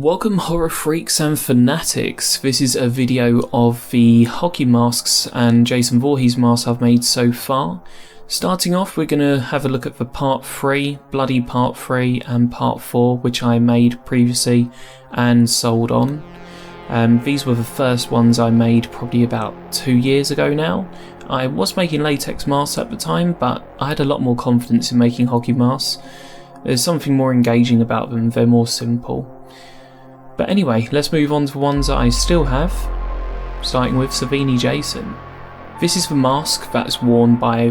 Welcome horror freaks and fanatics. This is a video of the hockey masks and Jason Voorhees masks I've made so far. Starting off, we're going to have a look at the part 3, Bloody part 3 and part 4, which I made previously and sold on. These were the first ones I made probably about 2 years ago now. I was making latex masks at the time, but I had a lot more confidence in making hockey masks. There's something more engaging about them, they're more simple. But anyway, let's move on to the ones that I still have, starting with Savini Jason. This is the mask that's worn by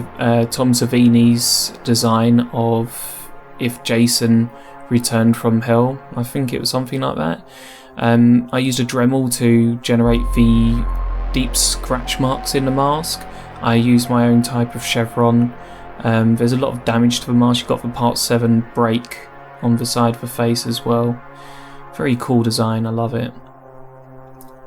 Tom Savini's design of if Jason returned from hell. I think it was something like that. I used a Dremel to generate the deep scratch marks in the mask. I used my own type of chevron. There's a lot of damage to the mask. You've got the part 7 break on the side of the face as well. Very cool design, I love it.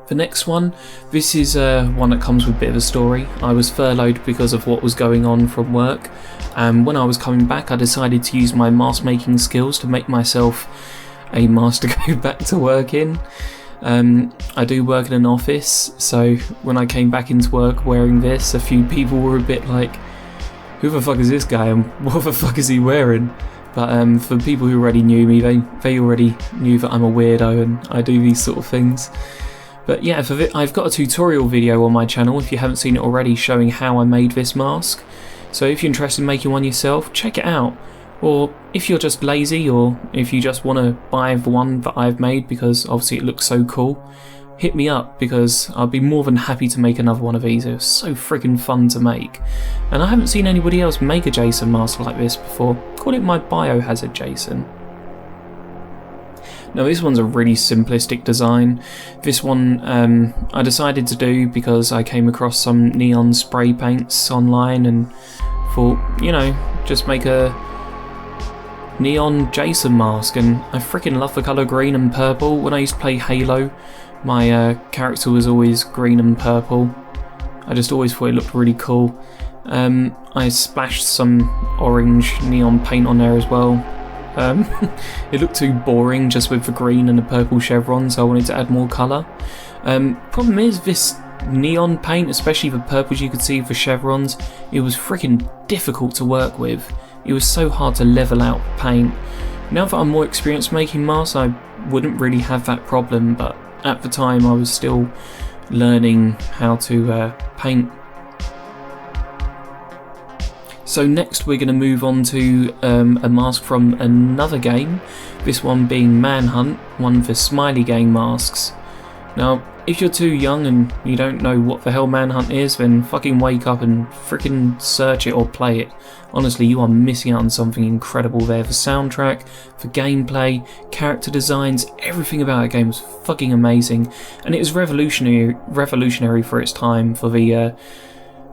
The next one, this is one that comes with a bit of a story. I was furloughed because of what was going on from work, and when I was coming back I decided to use my mask making skills to make myself a mask to go back to work in. I do work in an office, so when I came back into work wearing this, a few people were a bit like, who the fuck is this guy and what the fuck is he wearing? But for people who already knew me, they already knew that I'm a weirdo and I do these sort of things. But yeah, I've got a tutorial video on my channel if you haven't seen it already, showing how I made this mask. So if you're interested in making one yourself, check it out. Or if you're just lazy, or if you just want to buy the one that I've made because obviously it looks so cool, hit me up because I'll be more than happy to make another one of these. It was so freaking fun to make. And I haven't seen anybody else make a Jason mask like this before. Call it my Biohazard Jason. Now this one's a really simplistic design. This one I decided to do because I came across some neon spray paints online and thought, you know, just make a neon Jason mask. And I freaking love the colour green and purple. When I used to play Halo, my character was always green and purple. I just always thought it looked really cool. I splashed some orange neon paint on there as well. It looked too boring just with the green and the purple chevron, so I wanted to add more colour. Problem is, this neon paint, especially the purples you could see with the chevrons, it was freaking difficult to work with. It was so hard to level out the paint. Now that I'm more experienced making masks, I wouldn't really have that problem, but at the time I was still learning how to paint. So next we're going to move on to a mask from another game, this one being Manhunt, one of the Smiley Gang masks. Now if you're too young and you don't know what the hell Manhunt is, then fucking wake up and freaking search it or play it. Honestly, you are missing out on something incredible there. The soundtrack, the gameplay, character designs, everything about that game was fucking amazing, and it was revolutionary for its time, for the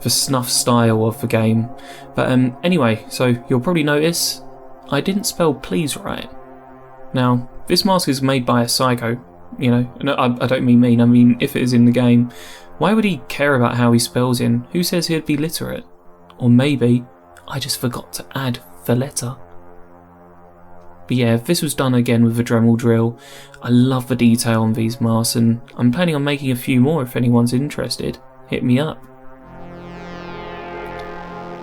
snuff style of the game. But anyway, so you'll probably notice I didn't spell please right. Now this mask is made by a psycho, you know, no, I don't mean mean, I mean if it is in the game. Why would he care about how he spells in? Who says he'd be literate? Or maybe I just forgot to add the letter. But yeah, this was done again with a Dremel drill. I love the detail on these masks, and I'm planning on making a few more if anyone's interested. Hit me up.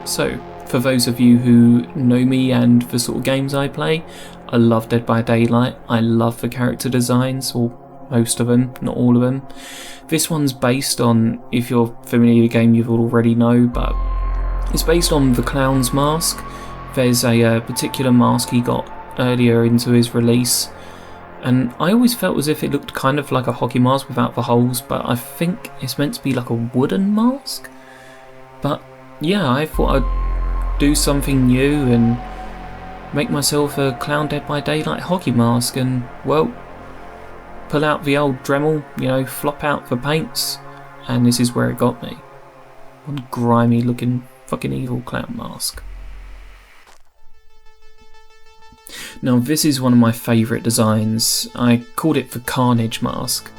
So, for those of you who know me and the sort of games I play, I love Dead by Daylight. I love the character designs, or most of them, not all of them. This one's based on, if you're familiar with the game you'll already know, but it's based on the Clown's mask. There's a particular mask he got earlier into his release, and I always felt as if it looked kind of like a hockey mask without the holes, but I think it's meant to be like a wooden mask. But yeah, I thought I'd do something new and make myself a Clown Dead by Daylight hockey mask, and well, pull out the old Dremel, you know, flop out the paints, and this is where it got me. One grimy looking fucking evil clown mask. Now this is one of my favourite designs. I called it the Carnage Mask.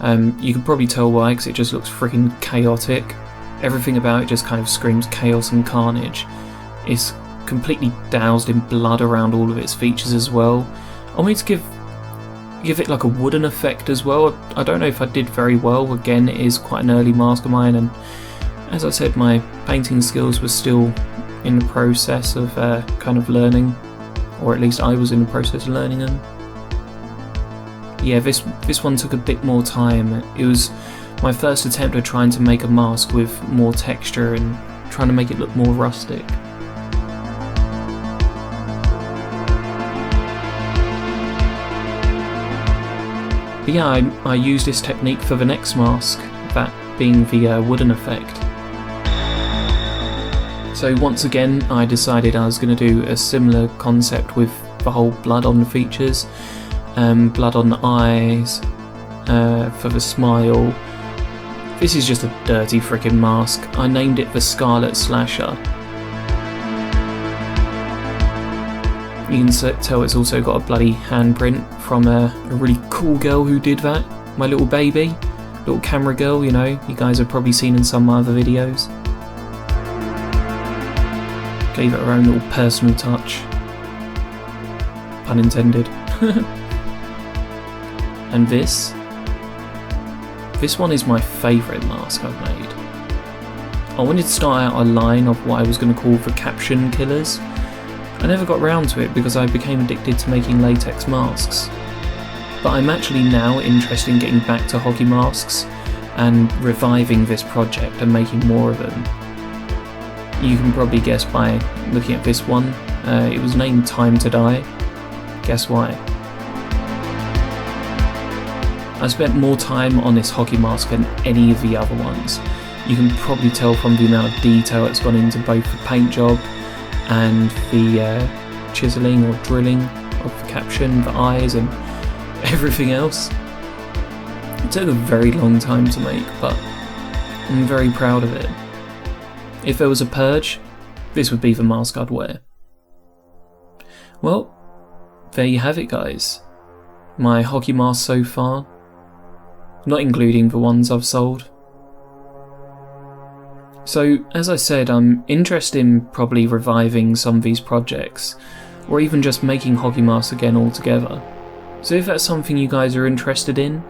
You can probably tell why, because it just looks freaking chaotic. Everything about it just kind of screams chaos and carnage. It's completely doused in blood around all of its features as well. I wanted to give give it like a wooden effect as well. I don't know if I did very well. Again, it is quite an early mask of mine, and as I said, my painting skills were still in the process of kind of learning, or at least I was in the process of learning them. Yeah, this one took a bit more time. It was my first attempt at trying to make a mask with more texture and trying to make it look more rustic. But yeah, I used this technique for the next mask, that being the wooden effect. So once again, I decided I was going to do a similar concept with the whole blood on the features, blood on the eyes, for the smile. This is just a dirty freaking mask. I named it the Scarlet Slasher. You can tell it's also got a bloody handprint from a really cool girl who did that. My little baby, little camera girl, you know, you guys have probably seen in some other videos. Gave it her own little personal touch. Pun intended. And this one is my favourite mask I've made. I wanted to start out a line of what I was going to call the caption killers. I never got round to it because I became addicted to making latex masks. But I'm actually now interested in getting back to hockey masks and reviving this project and making more of them. You can probably guess by looking at this one. It was named Time to Die. Guess why? I spent more time on this hockey mask than any of the other ones. You can probably tell from the amount of detail that's gone into both the paint job and the chiselling or drilling of the caption, the eyes and everything else. It took a very long time to make, but I'm very proud of it. If there was a purge, this would be the mask I'd wear. Well, there you have it guys. My hockey mask so far, not including the ones I've sold. So, as I said, I'm interested in probably reviving some of these projects, or even just making hockey masks again altogether. So if that's something you guys are interested in,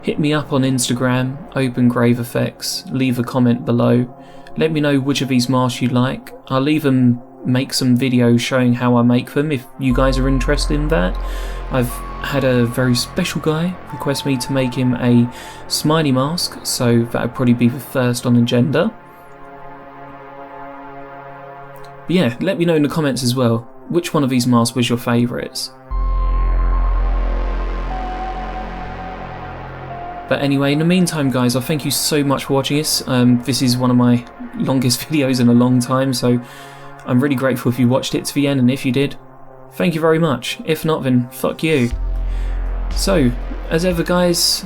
hit me up on Instagram, OpenGraveEffects, leave a comment below, let me know which of these masks you like. I'll even make some videos showing how I make them if you guys are interested in that. I've had a very special guy request me to make him a smiley mask, so that would probably be the first on the agenda. But yeah, let me know in the comments as well, which one of these masks was your favourites. But anyway, in the meantime guys, I thank you so much for watching this. This is one of my longest videos in a long time, so I'm really grateful if you watched it to the end, and if you did, thank you very much. If not, then fuck you. So, as ever guys,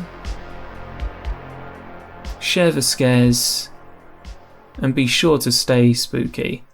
share the scares, and be sure to stay spooky.